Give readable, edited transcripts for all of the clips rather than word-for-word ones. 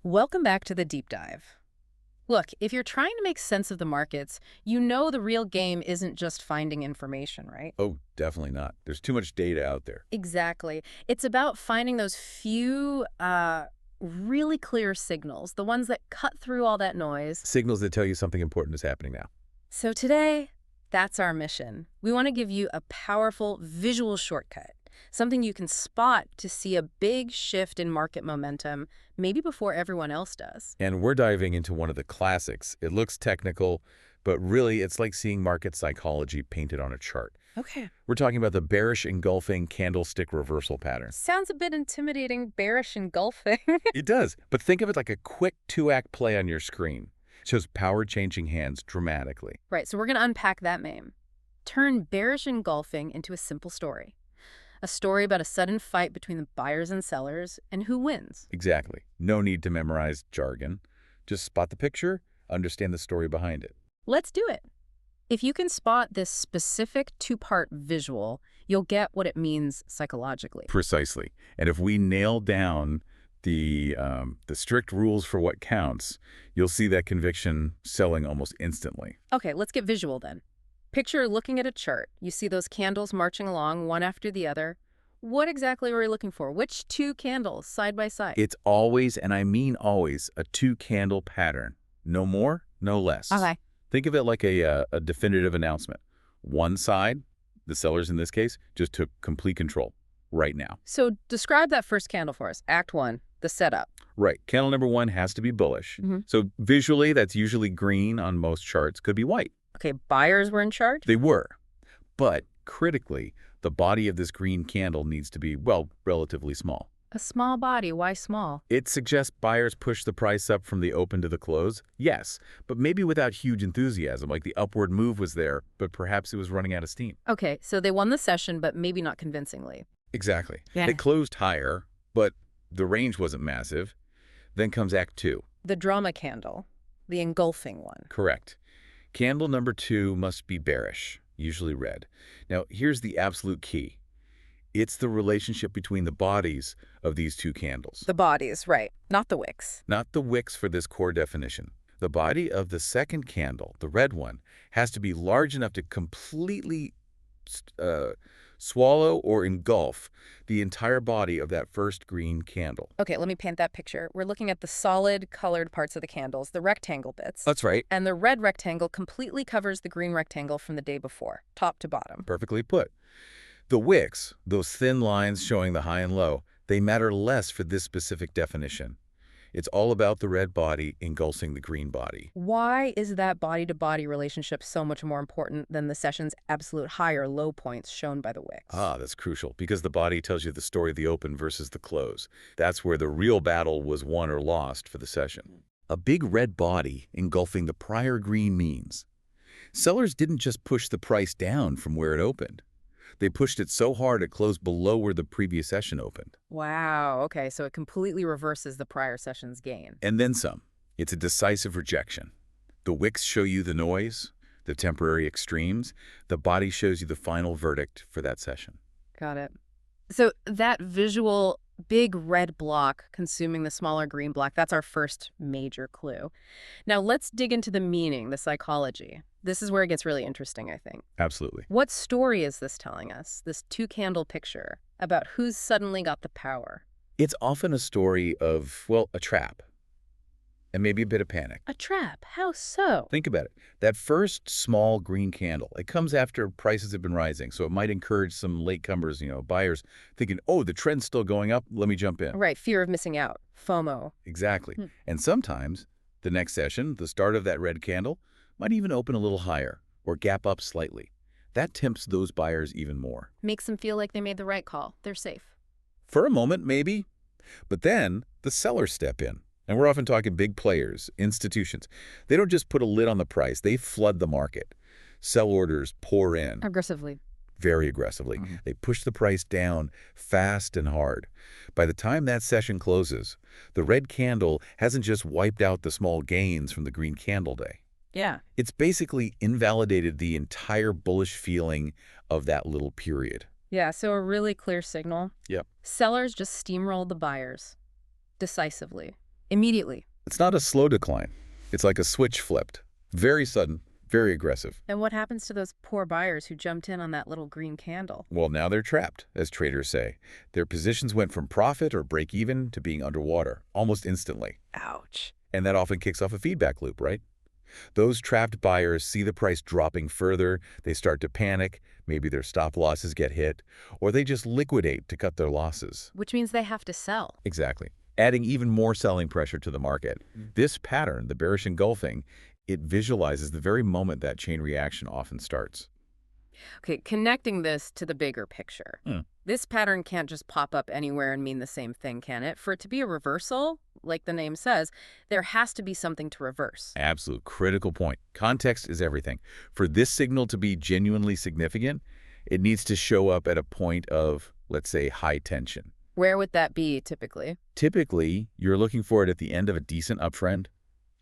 Welcome back to the deep dive. Look, if you're trying to make sense of the markets, you know the real game isn't just finding information, right? Oh, definitely not. There's too much data out there. Exactly. It's about finding those few really clear signals, the ones that cut through all that noise. Signals that tell you something important is happening now. So today, that's our mission. We want to give you a powerful visual shortcut, something you can spot to see a big shift in market momentum, maybe before everyone else does. And we're diving into one of the classics. It looks technical, but really it's like seeing market psychology painted on a chart. Okay. We're talking about the bearish engulfing candlestick reversal pattern. Sounds a bit intimidating, bearish engulfing. It does, but think of it like a quick two-act play on your screen. It shows power changing hands dramatically. Right, so we're going to unpack that meme. Turn bearish engulfing into a simple story. A story about a sudden fight between the buyers and sellers and who wins. Exactly. No need to memorize jargon. Just spot the picture, understand the story behind it. Let's do it. If you can spot this specific two-part visual, you'll get what it means psychologically. Precisely. And if we nail down the strict rules for what counts, you'll see that conviction selling almost instantly. Okay, let's get visual then. Picture looking at a chart. You see those candles marching along one after the other. What exactly are we looking for? Which two candles side by side? It's always, and I mean always, a two-candle pattern. No more, no less. Okay. Think of it like a definitive announcement. One side, the sellers in this case, just took complete control right now. So describe that first candle for us. Act 1, the setup. Right. Candle number 1 has to be bullish. So visually, that's usually green on most charts. Could be white. Okay, buyers were in charge? They were. But critically, the body of this green candle needs to be, well, relatively small. A small body. Why small? It suggests buyers push the price up from the open to the close. Yes, but maybe without huge enthusiasm, like the upward move was there, but perhaps it was running out of steam. Okay, so they won the session, but maybe not convincingly. Exactly. Yeah. They closed higher, but the range wasn't massive. Then comes Act 2. The drama candle, the engulfing one. Correct. Candle number 2 must be bearish, usually red. Now, here's the absolute key. It's the relationship between the bodies of these two candles. The bodies, right, not the wicks. Not the wicks for this core definition. The body of the second candle, the red one, has to be large enough to completely swallow or engulf the entire body of that first green candle. Okay, let me paint that picture. We're looking at the solid colored parts of the candles, the rectangle bits. That's right. And the red rectangle completely covers the green rectangle from the day before, top to bottom. Perfectly put. The wicks, those thin lines showing the high and low, they matter less for this specific definition. It's all about the red body engulfing the green body. Why is that body-to-body relationship so much more important than the session's absolute high or low points shown by the wicks? Ah, that's crucial, because the body tells you the story of the open versus the close. That's where the real battle was won or lost for the session. A big red body engulfing the prior green means sellers didn't just push the price down from where it opened. They pushed it so hard it closed below where the previous session opened. Wow, okay, so it completely reverses the prior session's gain. And then some. It's a decisive rejection. The wicks show you the noise, the temporary extremes. The body shows you the final verdict for that session. Got it. So that visual big red block consuming the smaller green block, that's our first major clue. Now let's dig into the meaning, the psychology. This is where it gets really interesting, I think. Absolutely. What story is this telling us, this two-candle picture, about who's suddenly got the power? It's often a story of, well, a trap. And maybe a bit of panic. A trap? How so? Think about it. That first small green candle, it comes after prices have been rising, so it might encourage some latecomers, buyers, thinking, oh, the trend's still going up, let me jump in. Right, fear of missing out, FOMO. Exactly. And sometimes, the next session, the start of that red candle, might even open a little higher or gap up slightly. That tempts those buyers even more. Makes them feel like they made the right call. They're safe. For a moment, maybe. But then the sellers step in. And we're often talking big players, institutions. They don't just put a lid on the price. They flood the market. Sell orders pour in. Aggressively. Very aggressively. They push the price down fast and hard. By the time that session closes, the red candle hasn't just wiped out the small gains from the green candle day. Yeah. It's basically invalidated the entire bullish feeling of that little period. Yeah, so a really clear signal. Yep. Sellers just steamrolled the buyers decisively. Immediately. It's not a slow decline. It's like a switch flipped. Very sudden, very aggressive. And what happens to those poor buyers who jumped in on that little green candle? Well, now they're trapped, as traders say. Their positions went from profit or break even to being underwater, almost instantly. Ouch. And that often kicks off a feedback loop, right? Those trapped buyers see the price dropping further, they start to panic, maybe their stop losses get hit, or they just liquidate to cut their losses. Which means they have to sell. Exactly. Adding even more selling pressure to the market. This pattern, the bearish engulfing, it visualizes the very moment that chain reaction often starts. Okay, connecting this to the bigger picture. This pattern can't just pop up anywhere and mean the same thing, can it? For it to be a reversal, like the name says, there has to be something to reverse. Absolute critical point. Context is everything. For this signal to be genuinely significant, it needs to show up at a point of, let's say, high tension. Where would that be, typically? Typically, you're looking for it at the end of a decent uptrend.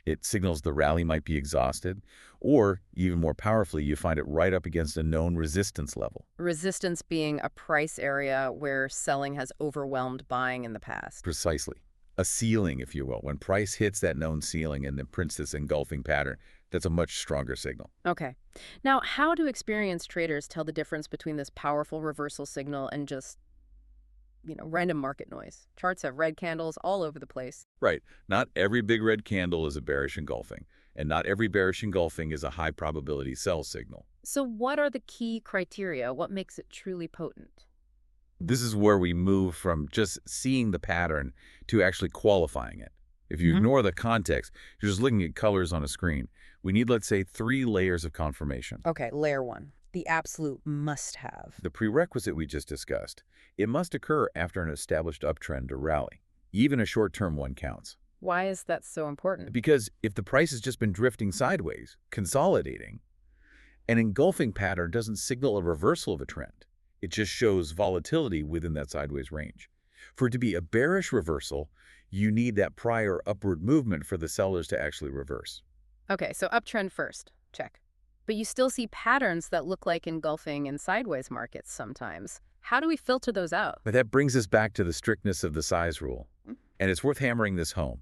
It signals the rally might be exhausted, or even more powerfully, you find it right up against a known resistance level. Resistance being a price area where selling has overwhelmed buying in the past. Precisely. A ceiling, if you will. When price hits that known ceiling and then prints this engulfing pattern, that's a much stronger signal. Okay. Now, how do experienced traders tell the difference between this powerful reversal signal and just, random market noise? Charts have red candles all over the place. Right. Not every big red candle is a bearish engulfing, and not every bearish engulfing is a high probability sell signal. So what are the key criteria? What makes it truly potent? This is where we move from just seeing the pattern to actually qualifying it. If you ignore the context, you're just looking at colors on a screen. We need, let's say, 3 layers of confirmation. Okay, layer 1. The absolute must-have. The prerequisite we just discussed. It must occur after an established uptrend or rally. Even a short-term one counts. Why is that so important? Because if the price has just been drifting sideways, consolidating, an engulfing pattern doesn't signal a reversal of a trend. It just shows volatility within that sideways range. For it to be a bearish reversal, you need that prior upward movement for the sellers to actually reverse. Okay, so uptrend first. Check. But you still see patterns that look like engulfing in sideways markets sometimes. How do we filter those out? But that brings us back to the strictness of the size rule. And it's worth hammering this home.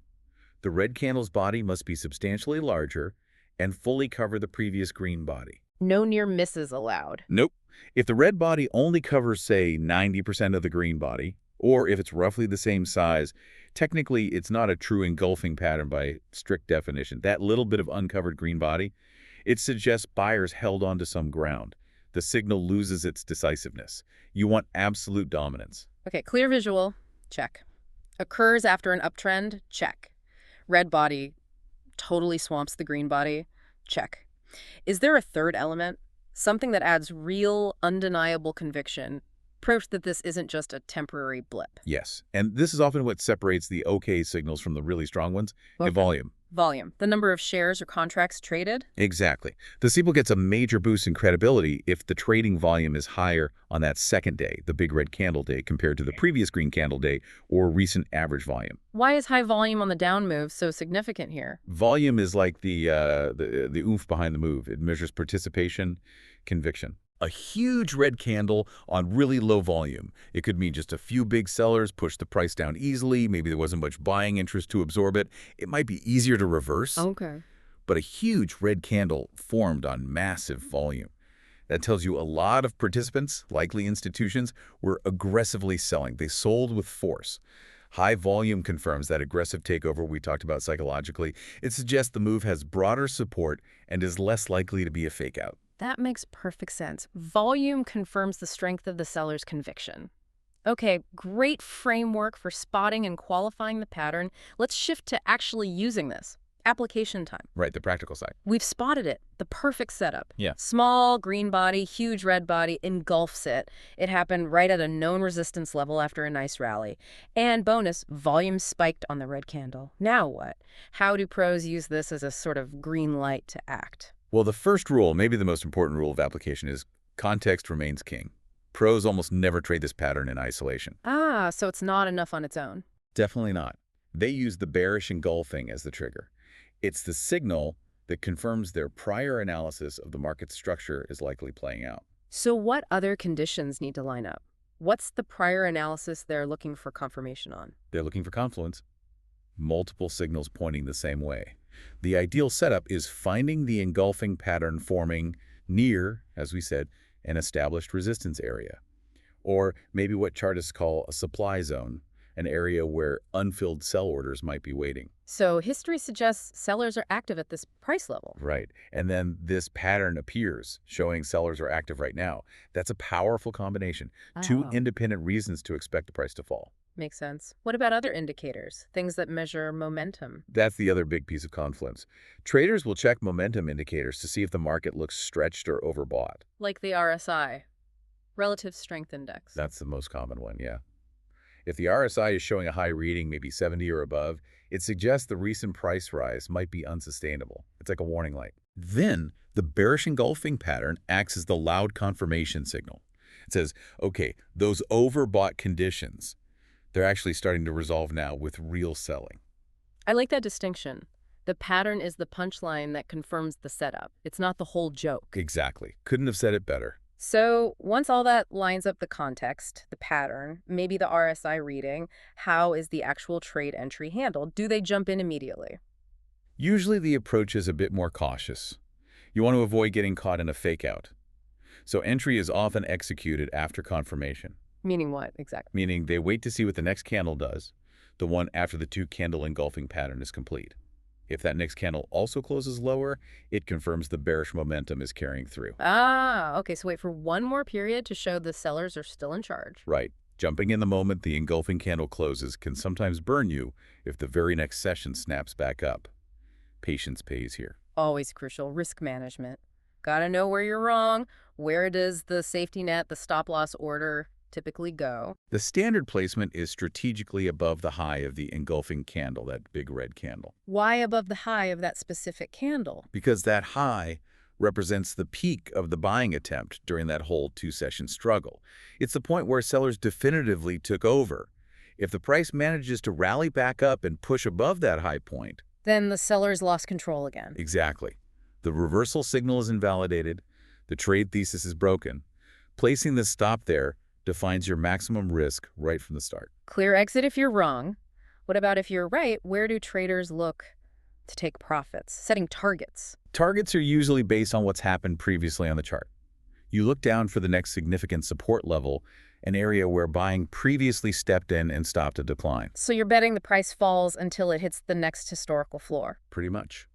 The red candle's body must be substantially larger and fully cover the previous green body. No near misses allowed. Nope. If the red body only covers, say, 90% of the green body, or if it's roughly the same size, technically it's not a true engulfing pattern by strict definition. That little bit of uncovered green body, it suggests buyers held onto some ground. The signal loses its decisiveness. You want absolute dominance. Okay, clear visual. Check. Occurs after an uptrend. Check. Red body totally swamps the green body. Check. Is there a third element? Something that adds real, undeniable conviction, proof that this isn't just a temporary blip. Yes, and this is often what separates the okay signals from the really strong ones, the volume. Volume, the number of shares or contracts traded? Exactly. The signal gets a major boost in credibility if the trading volume is higher on that second day, the big red candle day, compared to the previous green candle day or recent average volume. Why is high volume on the down move so significant here? Volume is like the oomph behind the move. It measures participation, conviction. A huge red candle on really low volume. It could mean just a few big sellers pushed the price down easily. Maybe there wasn't much buying interest to absorb it. It might be easier to reverse. Okay. But a huge red candle formed on massive volume. That tells you a lot of participants, likely institutions, were aggressively selling. They sold with force. High volume confirms that aggressive takeover we talked about psychologically. It suggests the move has broader support and is less likely to be a fake out. That makes perfect sense. Volume confirms the strength of the seller's conviction. Okay, great framework for spotting and qualifying the pattern. Let's shift to actually using this. Application time. Right, the practical side. We've spotted it. The perfect setup. Yeah. Small green body, huge red body, engulfs it. It happened right at a known resistance level after a nice rally. And bonus, volume spiked on the red candle. Now what? How do pros use this as a sort of green light to act? Well, the first rule, maybe the most important rule of application, is context remains king. Pros almost never trade this pattern in isolation. Ah, so it's not enough on its own. Definitely not. They use the bearish engulfing as the trigger. It's the signal that confirms their prior analysis of the market's structure is likely playing out. So what other conditions need to line up? What's the prior analysis they're looking for confirmation on? They're looking for confluence. multiple signals pointing the same way. The ideal setup is finding the engulfing pattern forming near, as we said, an established resistance area, or maybe what chartists call a supply zone, an area where unfilled sell orders might be waiting. So history suggests sellers are active at this price level. Right. And then this pattern appears, showing sellers are active right now. That's a powerful combination. Two Oh. independent reasons to expect the price to fall. Makes sense. What about other indicators, things that measure momentum? That's the other big piece of confluence. Traders will check momentum indicators to see if the market looks stretched or overbought. Like the RSI, Relative Strength Index. That's the most common one, yeah. If the RSI is showing a high reading, maybe 70 or above, it suggests the recent price rise might be unsustainable. It's like a warning light. Then, the bearish engulfing pattern acts as the loud confirmation signal. It says, okay, those overbought conditions, they're actually starting to resolve now with real selling. I like that distinction. The pattern is the punchline that confirms the setup. It's not the whole joke. Exactly. Couldn't have said it better. So once all that lines up, the context, the pattern, maybe the RSI reading, how is the actual trade entry handled? Do they jump in immediately? Usually the approach is a bit more cautious. You want to avoid getting caught in a fake out. So entry is often executed after confirmation, Meaning what exactly? meaning they wait to see what the next candle does, the one after the two-candle engulfing pattern is complete. If that next candle also closes lower, it confirms the bearish momentum is carrying through. Ah, okay, so wait for one more period to show the sellers are still in charge. Right. Jumping in the moment the engulfing candle closes can sometimes burn you if the very next session snaps back up. Patience pays here. Always crucial, risk management. Gotta know where you're wrong. Where does the safety net, the stop loss order typically go? The standard placement is strategically above the high of the engulfing candle, that big red candle, Why above the high of that specific candle? because that high represents the peak of the buying attempt during that whole two-session struggle. It's the point where sellers definitively took over. If the price manages to rally back up and push above that high point, Then the sellers lost control again. exactly, the reversal signal is invalidated, the trade thesis is broken. Placing the stop there defines your maximum risk right from the start. Clear exit if you're wrong. What about if you're right? Where do traders look to take profits? Setting targets. Targets are usually based on what's happened previously on the chart. You look down for the next significant support level, an area where buying previously stepped in and stopped a decline. So you're betting the price falls until it hits the next historical floor. Pretty much.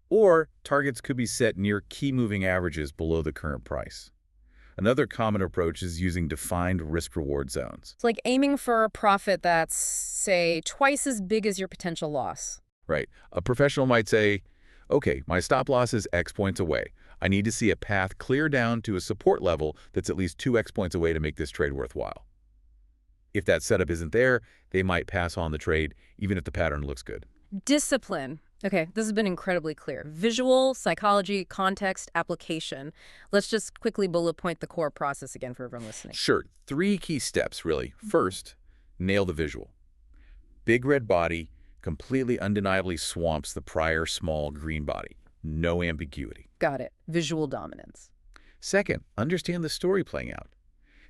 Or targets could be set near key moving averages below the current price. Another common approach is using defined risk-reward zones. It's like aiming for a profit that's, say, twice as big as your potential loss. Right. A professional might say, okay, my stop loss is X points away. I need to see a path clear down to a support level that's at least 2X points away to make this trade worthwhile. If that setup isn't there, they might pass on the trade, even if the pattern looks good. Discipline. Okay, this has been incredibly clear. Visual, psychology, context, application. Let's just quickly bullet point the core process again for everyone listening. Sure, 3 key steps, really. First, nail the visual. Big red body completely undeniably swamps the prior small green body. No ambiguity. Got it. Visual dominance. Second, understand the story playing out.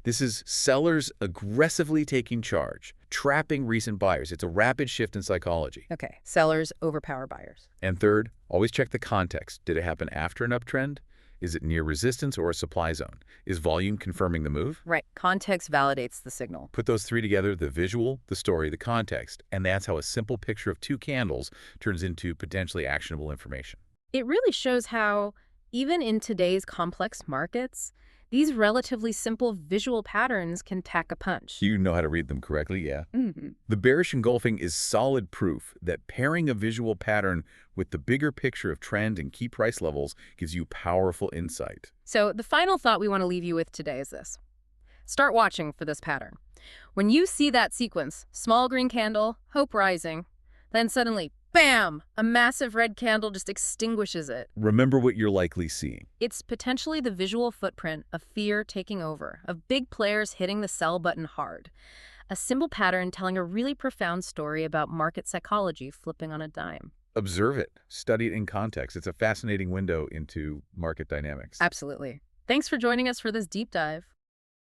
This is sellers aggressively taking charge, trapping recent buyers. It's a rapid shift in psychology. Okay, sellers overpower buyers. And third, always check the context. Did it happen after an uptrend? Is it near resistance or a supply zone? Is volume confirming the move? Right, context validates the signal. Put those 3 together, the visual, the story, the context, and that's how a simple picture of 2 candles turns into potentially actionable information. It really shows how, even in today's complex markets, these relatively simple visual patterns can pack a punch. You know how to read them correctly, yeah. Mm-hmm. The bearish engulfing is solid proof that pairing a visual pattern with the bigger picture of trend and key price levels gives you powerful insight. So the final thought we want to leave you with today is this. Start watching for this pattern. When you see that sequence, small green candle, hope rising, then suddenly, bam, a massive red candle just extinguishes it. Remember what you're likely seeing. It's potentially the visual footprint of fear taking over, of big players hitting the sell button hard. A simple pattern telling a really profound story about market psychology flipping on a dime. Observe it. Study it in context. It's a fascinating window into market dynamics. Absolutely. Thanks for joining us for this deep dive.